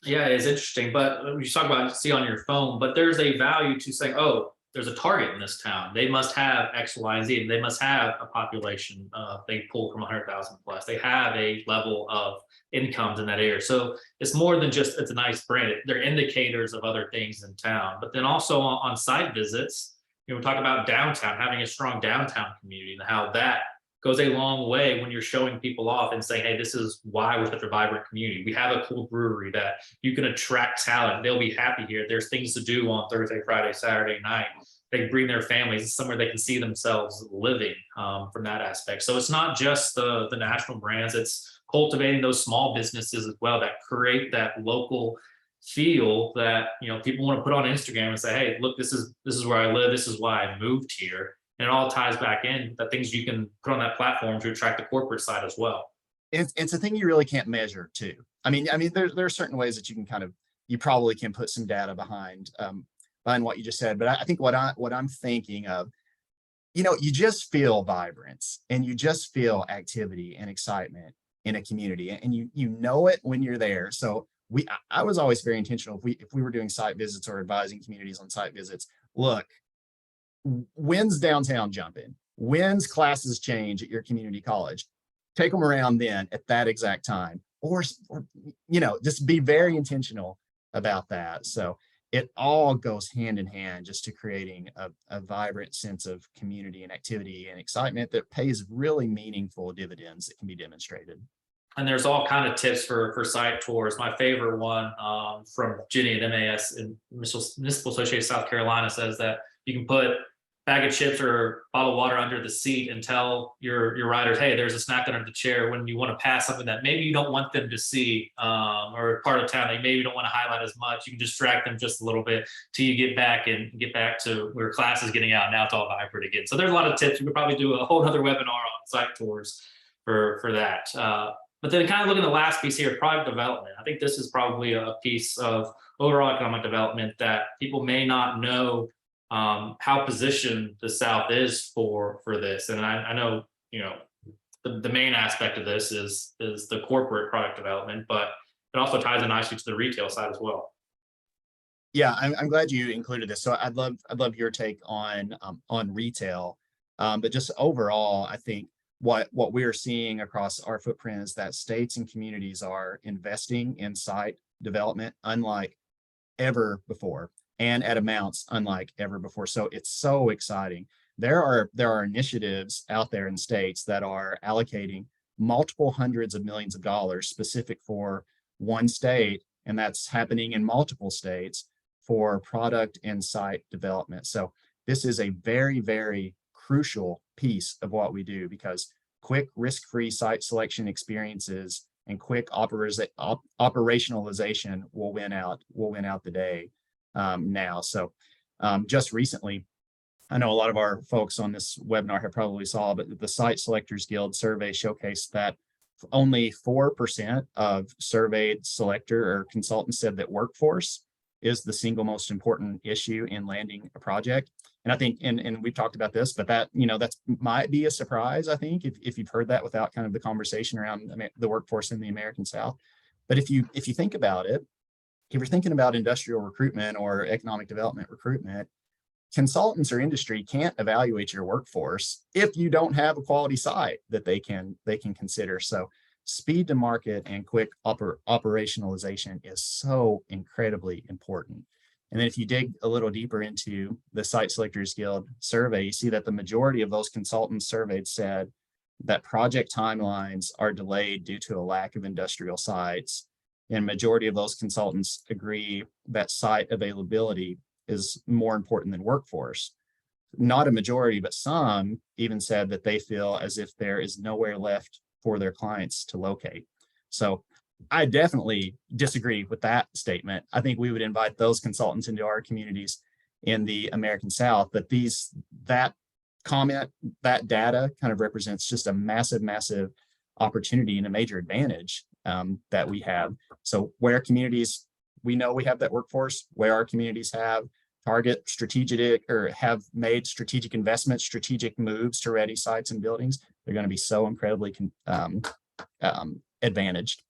Yeah, it's interesting. But you talk about see on your phone, but there's a value to saying, oh, there's a Target in this town. They must have X, Y, and Z. And they must have a population. They pull from 100,000 plus. They have a level of incomes in that area. So it's more than just it's a nice brand. They're indicators of other things in town. But then also on site visits, we talk about downtown, having a strong downtown community, and how that goes a long way when you're showing people off and saying, hey, this is why we're such a vibrant community. We have a cool brewery that you can attract talent. They'll be happy here. There's things to do on Thursday, Friday, Saturday night. They bring their families. It's somewhere they can see themselves living from that aspect. So it's not just the national brands. It's cultivating those small businesses as well that create that local feel that people want to put on Instagram and say, hey, look, this is where I live. This is why I moved here. And it all ties back in the things you can put on that platform to attract the corporate side as well. It's a thing you really can't measure too. I mean, there are certain ways that you can you probably can put some data behind what you just said. But I think what I'm thinking of, you just feel vibrance and you just feel activity and excitement in a community, and you know it when you're there. So I was always very intentional. If we were doing site visits or advising communities on site visits, look, when's downtown jumping? When's classes change at your community college? Take them around then at that exact time, or just be very intentional about that. So it all goes hand in hand just to creating a vibrant sense of community and activity and excitement that pays really meaningful dividends that can be demonstrated. And there's all kind of tips for site tours. My favorite one from Jenny at MAS in Municipal Association of South Carolina says that you can put bag of chips or bottle of water under the seat and tell your riders, hey, there's a snack under the chair when you want to pass something that maybe you don't want them to see, or part of town they maybe don't want to highlight as much. You can distract them just a little bit till you get back to where class is getting out. Now it's all hybrid again. So there's a lot of tips. We could probably do a whole other webinar on site tours for that. But then kind of looking at the last piece here, product development. I think this is probably a piece of overall economic development that people may not know how positioned the South is for this. And I know, the main aspect of this is the corporate product development, but it also ties in nicely to the retail side as well. Yeah, I'm glad you included this. So I'd love your take on retail, but just overall, I think what we're seeing across our footprint is that states and communities are investing in site development unlike ever before, and at amounts unlike ever before. So it's so exciting. There are initiatives out there in states that are allocating multiple hundreds of millions of dollars specific for one state, and that's happening in multiple states for product and site development. So this is a very, very crucial piece of what we do, because quick, risk-free site selection experiences and quick operationalization will win out the day now. So just recently, I know a lot of our folks on this webinar have probably saw, but the Site Selectors Guild survey showcased that only 4% of surveyed selector or consultants said that workforce is the single most important issue in landing a project. And I think, and we've talked about this, but that might be a surprise, I think, if you've heard that without kind of the conversation around the workforce in the American South. But if you think about it, if you're thinking about industrial recruitment or economic development recruitment, consultants or industry can't evaluate your workforce if you don't have a quality site that they can consider. So speed to market and quick operationalization is so incredibly important. And then if you dig a little deeper into the Site Selectors Guild survey, you see that the majority of those consultants surveyed said that project timelines are delayed due to a lack of industrial sites. And majority of those consultants agree that site availability is more important than workforce. Not a majority, but some even said that they feel as if there is nowhere left for their clients to locate. So I definitely disagree with that statement. I think we would invite those consultants into our communities in the American South, but that comment, that data kind of represents just a massive, massive opportunity and a major advantage that we have. So where communities, we know we have that workforce, where our communities have target strategic or have made strategic investments, strategic moves to ready sites and buildings, they're going to be so incredibly advantaged.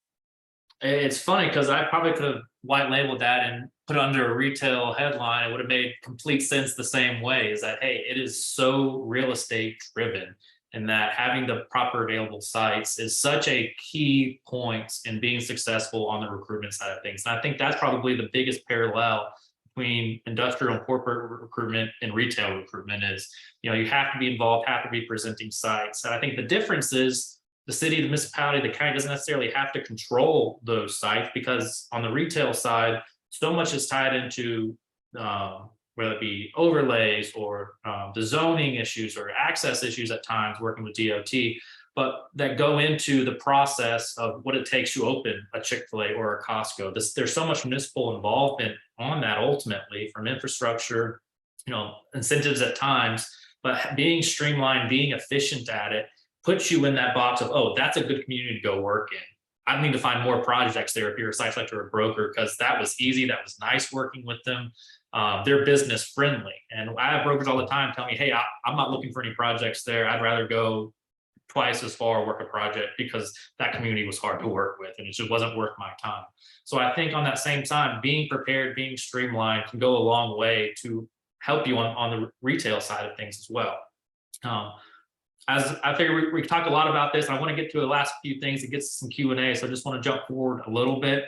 It's funny because I probably could have white labeled that and put it under a retail headline. It would have made complete sense the same way, is that, hey, it is so real estate driven, and that having the proper available sites is such a key point in being successful on the recruitment side of things. And I think that's probably the biggest parallel between industrial and corporate recruitment and retail recruitment is, you have to be involved, have to be presenting sites. And I think the difference is the city, the municipality, the county doesn't necessarily have to control those sites, because on the retail side, so much is tied into whether it be overlays or the zoning issues or access issues at times working with DOT, but that go into the process of what it takes to open a Chick-fil-A or a Costco. There's so much municipal involvement on that ultimately, from infrastructure, incentives at times, but being streamlined, being efficient at it, puts you in that box of, oh, that's a good community to go work in. I need to find more projects there if you're a site selector or a broker, because that was easy. That was nice working with them. They're business friendly. And I have brokers all the time tell me, hey, I'm not looking for any projects there. I'd rather go twice as far work a project because that community was hard to work with and it just wasn't worth my time. So I think on that same time, being prepared, being streamlined can go a long way to help you on the retail side of things as well. As I figure we talked a lot about this, I want to get to the last few things and get some Q&A. So I just want to jump forward a little bit.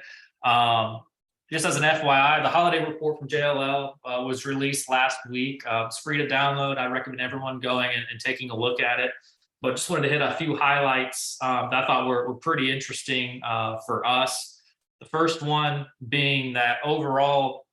Just as an FYI, the holiday report from JLL was released last week. It's free to download. I recommend everyone going and taking a look at it. But just wanted to hit a few highlights that I thought were pretty interesting for us. The first one being that overall,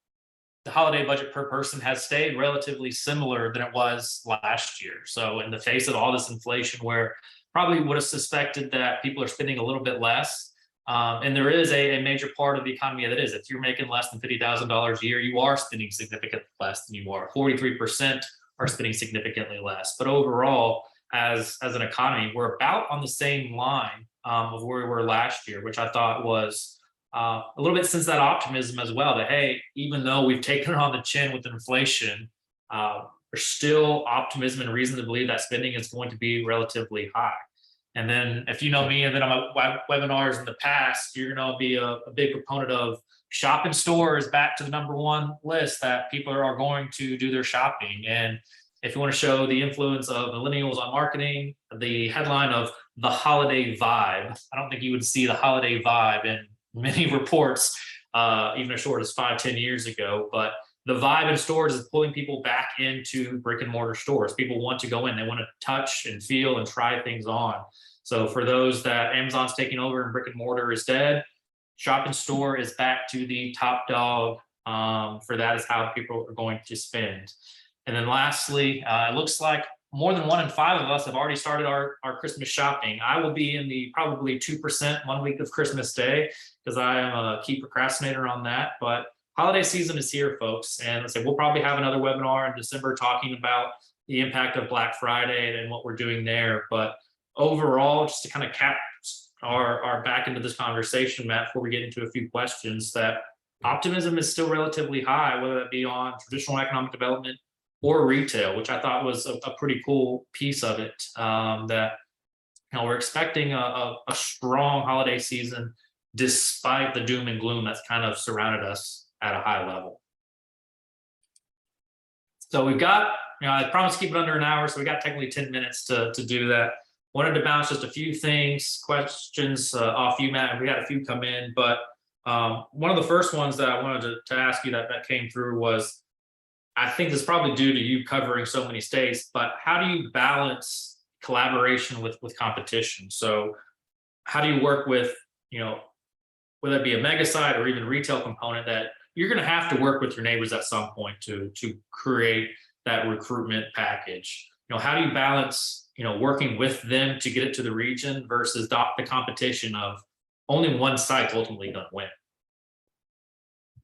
the holiday budget per person has stayed relatively similar than it was last year. So in the face of all this inflation, where probably would have suspected that people are spending a little bit less, and there is a major part of the economy that is, if you're making less than $50,000 a year, you are spending significantly less than you are. 43% are spending significantly less. But overall, as an economy, we're about on the same line of where we were last year, which I thought was a little bit since that optimism as well, that, hey, even though we've taken it on the chin with inflation, there's still optimism and reason to believe that spending is going to be relatively high. And then if you know me, and then on my webinars in the past, you're going to be a big proponent of shop in stores back to the #1 list that people are going to do their shopping. And if you want to show the influence of millennials on marketing, the headline of the holiday vibe, I don't think you would see the holiday vibe in many reports, even as short as 5-10 years ago. But the vibe in stores is pulling people back into brick and mortar stores. People want to go in, they want to touch and feel and try things on. So for those that Amazon's taking over and brick and mortar is dead, shop in store is back to the top dog. For that is how people are going to spend. And then lastly, it looks like more than 1 in 5 of us have already started our Christmas shopping. I will be in the probably 2% 1 week of Christmas Day, because I am a key procrastinator on that. But holiday season is here, folks. And let's say we'll probably have another webinar in December talking about the impact of Black Friday and what we're doing there. But overall, just to kind of cap our back into this conversation, Matt, before we get into a few questions, that optimism is still relatively high, whether that be on traditional economic development or retail, which I thought was a pretty cool piece of it. That we're expecting a strong holiday season despite the doom and gloom that's kind of surrounded us at a high level. So we've got, I promised to keep it under an hour, so we got technically 10 minutes to do that. Wanted to bounce just a few things, questions off you, Matt, and we had a few come in, but one of the first ones that I wanted to ask you that came through was, I think this is probably due to you covering so many states, but how do you balance collaboration with competition? So how do you work with, whether it be a mega site or even retail component, that you're going to have to work with your neighbors at some point to create that recruitment package? How do you balance, working with them to get it to the region versus the competition of only one site ultimately going to win?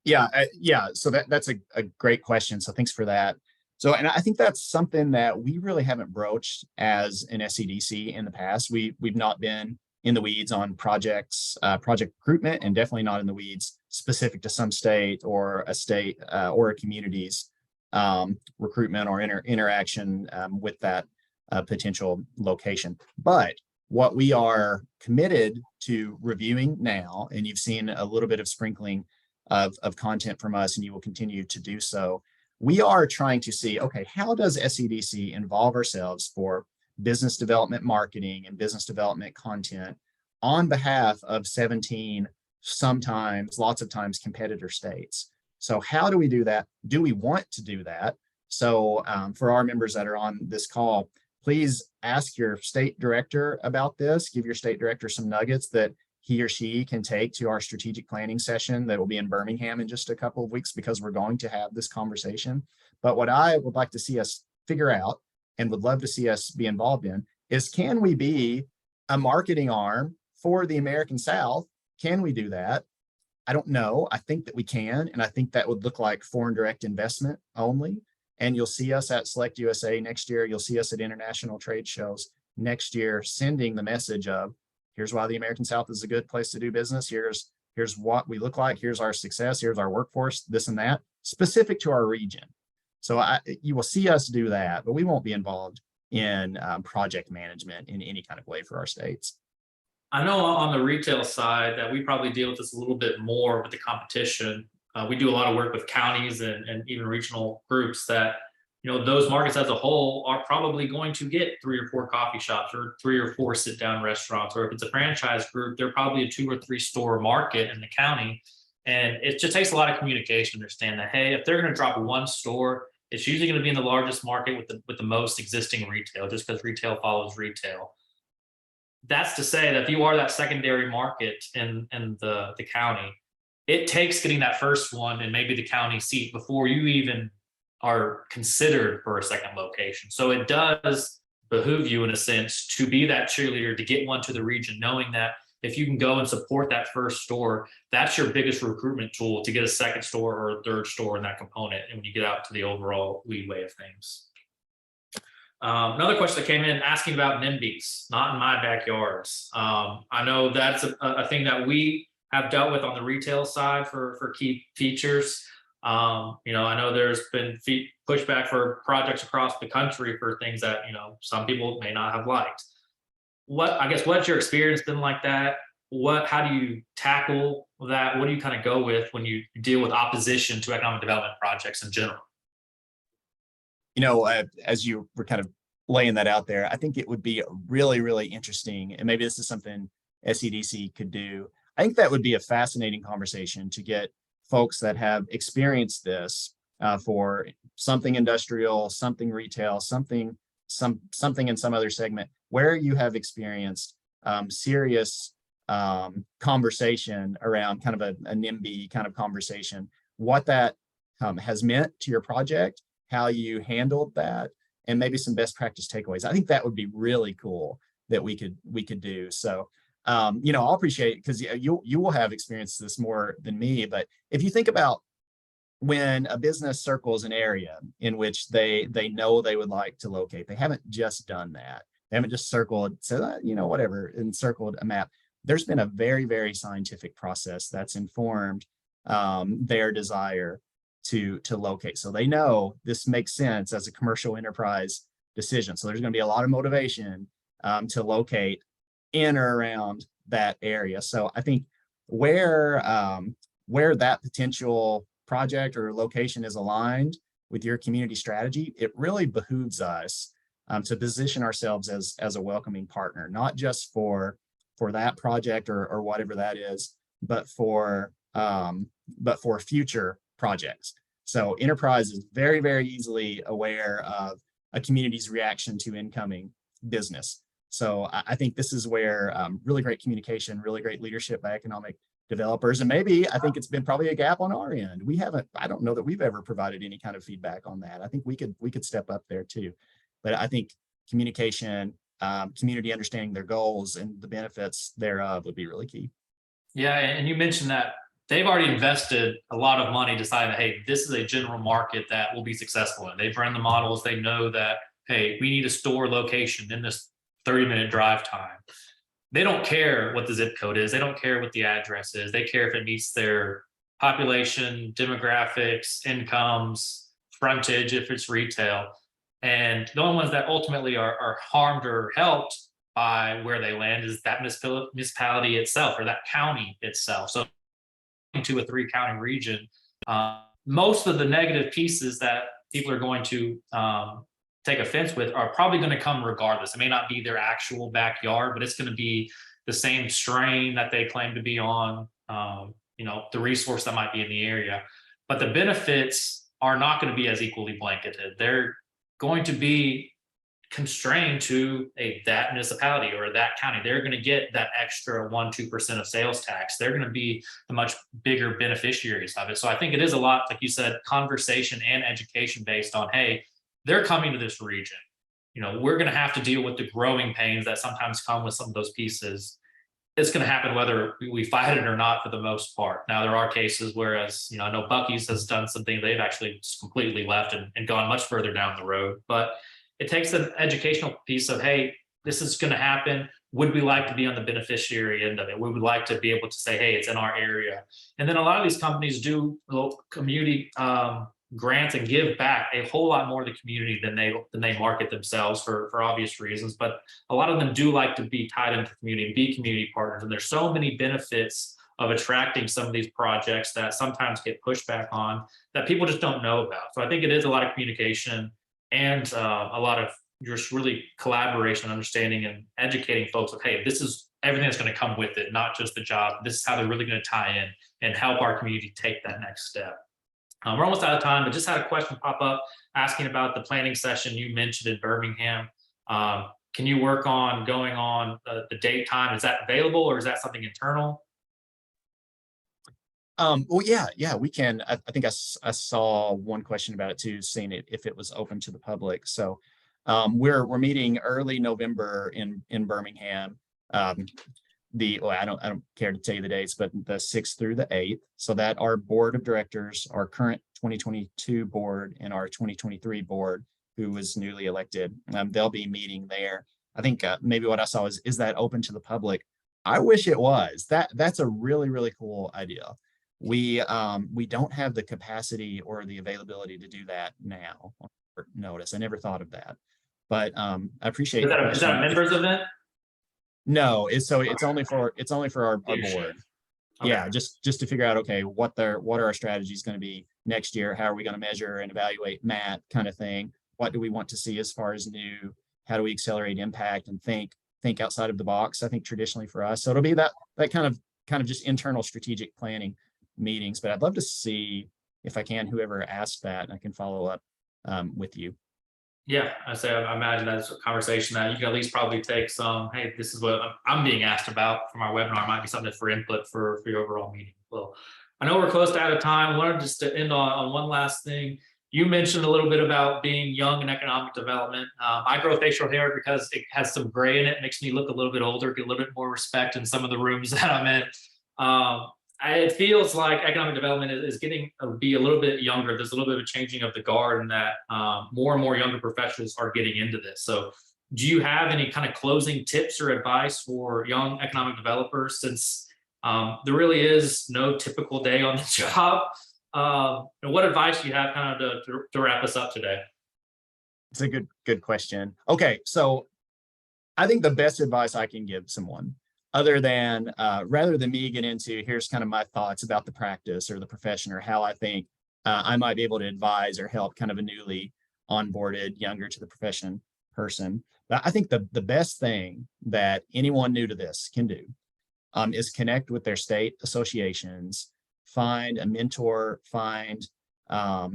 Yeah. So that's a great question. So thanks for that. So, and I think that's something that we really haven't broached as an SCDC in the past. We've not been in the weeds on project recruitment, and definitely not in the weeds specific to some state or a community's recruitment or interaction with that potential location. But what we are committed to reviewing now, and you've seen a little bit of sprinkling of content from us, and you will continue to do so. We are trying to see, okay, how does SCDC involve ourselves for business development marketing and business development content on behalf of 17, sometimes, lots of times, competitor states? So how do we do that? Do we want to do that? So for our members that are on this call, please ask your state director about this. Give your state director some nuggets that he or she can take to our strategic planning session that will be in Birmingham in just a couple of weeks, because we're going to have this conversation. But what I would like to see us figure out, and would love to see us be involved in, is, can we be a marketing arm for the American South? Can we do that? I don't know. I think that we can, and I think that would look like foreign direct investment only. And you'll see us at Select USA next year. You'll see us at international trade shows next year, sending the message of, here's why the American South is a good place to do business. Here's what we look like. Here's our success. Here's our workforce, this and that, specific to our region. So you will see us do that, but we won't be involved in project management in any kind of way for our states. I know on the retail side that we probably deal with this a little bit more with the competition. We do a lot of work with counties and even regional groups that, those markets as a whole are probably going to get 3 or 4 coffee shops or 3 or 4 sit down restaurants, or if it's a franchise group, they're probably a 2 or 3 store market in the county. And it just takes a lot of communication to understand that, hey, if they're going to drop 1 store, it's usually going to be in the largest market with the most existing retail, just because retail follows retail. That's to say that if you are that secondary market in the county, it takes getting that first one and maybe the county seat before you even are considered for a second location. So it does behoove you in a sense to be that cheerleader, to get one to the region, knowing that if you can go and support that first store, that's your biggest recruitment tool to get a second store or a third store in that component. And when you get out to the overall lead way of things. Another question that came in asking about NIMBYs, not in my backyards. I know that's a thing that we have dealt with on the retail side for key features. I know there's been pushback for projects across the country for things that, some people may not have liked. What's your experience been like that? How do you tackle that? What do you kind of go with when you deal with opposition to economic development projects in general? As you were kind of laying that out there, I think it would be really, really interesting. And maybe this is something SEDC could do. I think that would be a fascinating conversation to get folks that have experienced this for something industrial, something retail, something in some other segment where you have experienced serious conversation around kind of a NIMBY kind of conversation, what that has meant to your project, how you handled that, and maybe some best practice takeaways. I think that would be really cool that we could do. So, I'll appreciate it because you will have experienced this more than me. But if you think about when a business circles an area in which they know they would like to locate, they haven't just done that. They haven't just circled, said, whatever, and circled a map. There's been a very, very scientific process that's informed their desire to locate. So they know this makes sense as a commercial enterprise decision. So there's going to be a lot of motivation to locate in or around that area. So I think where that potential project or location is aligned with your community strategy, it really behooves us to position ourselves as a welcoming partner, not just for that project or whatever that is, but for future projects. So enterprise is very, very easily aware of a community's reaction to incoming business. So I think this is where really great communication, really great leadership by economic developers, and maybe I think it's been probably a gap on our end. I don't know that we've ever provided any kind of feedback on that. I think we could step up there too. But I think communication, community understanding their goals and the benefits thereof would be really key. Yeah, and you mentioned that they've already invested a lot of money deciding that, hey, this is a general market that will be successful. And they've run the models. They know that, hey, we need a store location in this 30-minute drive time. They don't care what the zip code is. They don't care what the address is. They care if it meets their population, demographics, incomes, frontage, if it's retail. And the only ones that ultimately are harmed or helped by where they land is that municipality itself or that county itself. So to a 3-county region, most of the negative pieces that people are going to take offense with are probably going to come regardless. It may not be their actual backyard, but it's going to be the same strain that they claim to be on, the resource that might be in the area. But the benefits are not going to be as equally blanketed. They're going to be constrained to that municipality or that county. They're going to get that extra 1-2% of sales tax. They're going to be the much bigger beneficiaries of it. So I think it is a lot, like you said, conversation and education based on, hey, they're coming to this region. We're going to have to deal with the growing pains that sometimes come with some of those pieces. it's going to happen whether we fight it or not for the most part. Now, there are cases whereas, I know Bucky's has done something, they've actually just completely left and gone much further down the road. But it takes an educational piece of, hey, this is going to happen. Would we like to be on the beneficiary end of it? Would we like to be able to say, hey, it's in our area? And then a lot of these companies do little community grants and give back a whole lot more to the community than they market themselves for obvious reasons. But a lot of them do like to be tied into the community and be community partners. And there's so many benefits of attracting some of these projects that sometimes get pushed back on that people just don't know about. So I think it is a lot of communication and a lot of just really collaboration, understanding, and educating folks of, hey, this is everything that's going to come with it, not just the job. This is how they're really going to tie in and help our community take that next step. We're almost out of time, but just had a question pop up asking about the planning session you mentioned in Birmingham. Can you work on going on the date time? Is that available or is that something internal? Well, yeah, we can. I think I saw one question about it too, saying if it was open to the public. So we're meeting early November in Birmingham. I don't care to tell you the dates, but the 6th through the 8th, so that our board of directors, our current 2022 board and our 2023 board, who was newly elected, they'll be meeting there. I think maybe what I saw is that open to the public? I wish it was. That's a really cool idea. We don't have the capacity or the availability to do that now on short notice. I never thought of that, but I appreciate Is that a members event? No, it's only for our board. Okay. Yeah, just to figure out, okay, what are our strategies going to be next year? How are we going to measure and evaluate Matt, kind of thing? What do we want to see as far as new? How do we accelerate impact and think outside of the box? I think traditionally for us, so it'll be that kind of just internal strategic planning meetings. But I'd love to see if I can, whoever asked that, and I can follow up with you. Yeah, I imagine that's a conversation that you can at least probably take some, hey, this is what I'm being asked about from our webinar. It might be something for input for your overall meeting. Well, I know we're close to out of time. I wanted just to end on one last thing. You mentioned a little bit about being young in economic development. I grow facial hair because it has some gray in it. Makes me look a little bit older, get a little bit more respect in some of the rooms that I'm in. It feels like economic development is getting to be a little bit younger. There's a little bit of a changing of the guard, and that more and more younger professionals are getting into this. So do you have any kind of closing tips or advice for young economic developers, since there really is no typical day on the job? And what advice do you have kind of to wrap us up today? It's a good question. Okay, so I think the best advice I can give someone, other than rather than me get into here's kind of my thoughts about the practice or the profession or how I think I might be able to advise or help kind of a newly onboarded, younger to the profession person. But I think the best thing that anyone new to this can do is connect with their state associations, find a mentor, find a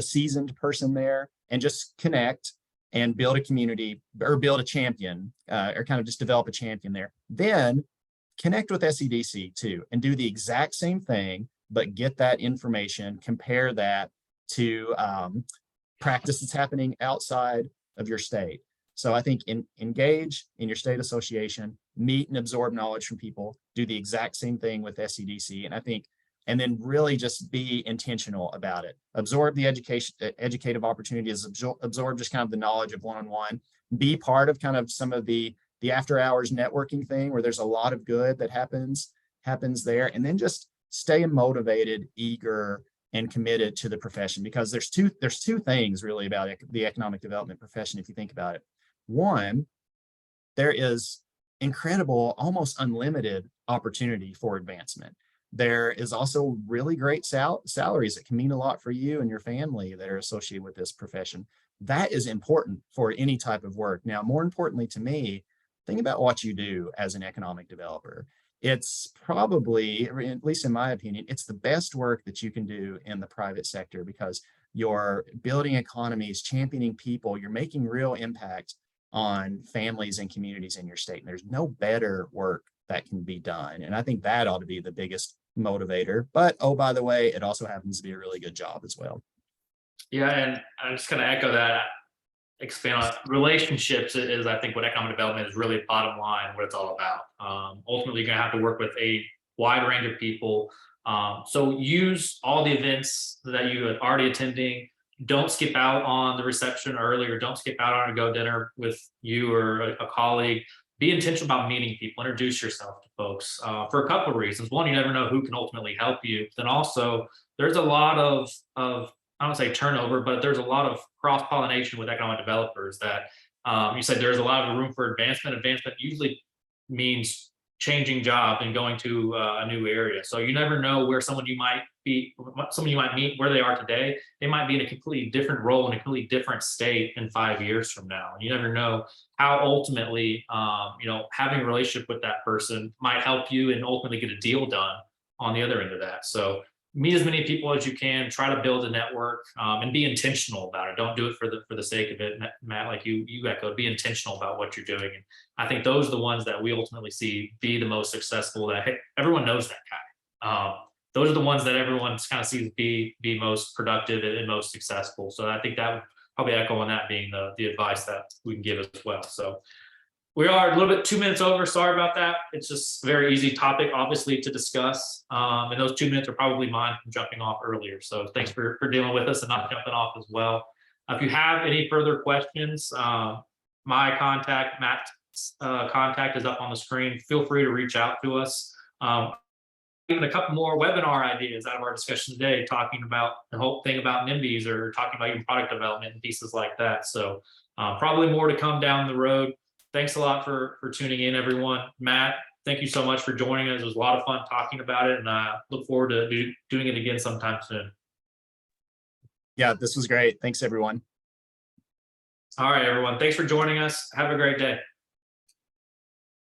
seasoned person there, and just connect and build a community or build a champion or kind of just develop a champion there. Then connect with SEDC too and do the exact same thing, but get that information, compare that to practice that's happening outside of your state. So I think engage in your state association, meet and absorb knowledge from people, do the exact same thing with SEDC. And then really just be intentional about it. Absorb the educative opportunities, absorb just kind of the knowledge of one-on-one, be part of kind of some of the after hours networking thing where there's a lot of good that happens there. And then just stay motivated, eager, and committed to the profession, because there's two things really about the economic development profession, if you think about it. One, there is incredible, almost unlimited opportunity for advancement. There is also really great salaries that can mean a lot for you and your family that are associated with this profession. That is important for any type of work. Now, more importantly to me, think about what you do as an economic developer. It's probably, at least in my opinion, it's the best work that you can do in the private sector, because you're building economies, championing people, you're making real impact on families and communities in your state. And there's no better work that can be done. And I think that ought to be the biggest motivator. But oh, by the way, it also happens to be a really good job as well. Yeah, and I'm just going to echo that. expand on relationships is I think what economic development is really bottom line, what it's all about. Ultimately, you're gonna have to work with a wide range of people. So use all the events that you are already attending. Don't skip out on the reception early, or don't skip out on a go dinner with you or a colleague. Be intentional about meeting people, introduce yourself to folks for a couple of reasons. One, you never know who can ultimately help you. Then also, there's a lot of I don't say turnover, but there's a lot of cross pollination with economic developers that you said there's a lot of room for advancement. Advancement usually means changing job and going to a new area. So you never know where someone you might meet, where they are today. They might be in a completely different role in a completely different state in 5 years from now. And you never know how ultimately, having a relationship with that person might help you and ultimately get a deal done on the other end of that. So meet as many people as you can, try to build a network, and be intentional about it. Don't do it for the sake of it, Matt, like you echoed. Be intentional about what you're doing, and I think those are the ones that we ultimately see be the most successful. That, hey, everyone knows that guy. Those are the ones that everyone kind of sees be most productive and most successful. So I think that would probably echo on that being the advice that we can give as well. So we are a little bit 2 minutes over. Sorry about that. It's just a very easy topic, obviously, to discuss. And those 2 minutes are probably mine from jumping off earlier. So thanks for dealing with us and not jumping off as well. If you have any further questions, my contact, Matt's contact is up on the screen. Feel free to reach out to us. Even a couple more webinar ideas out of our discussion today, talking about the whole thing about NIMBYs or talking about even product development and pieces like that. So probably more to come down the road. Thanks a lot for tuning in, everyone. Matt, thank you so much for joining us. It was a lot of fun talking about it, and I look forward to doing it again sometime soon. Yeah, this was great. Thanks, everyone. All right, everyone. Thanks for joining us. Have a great day.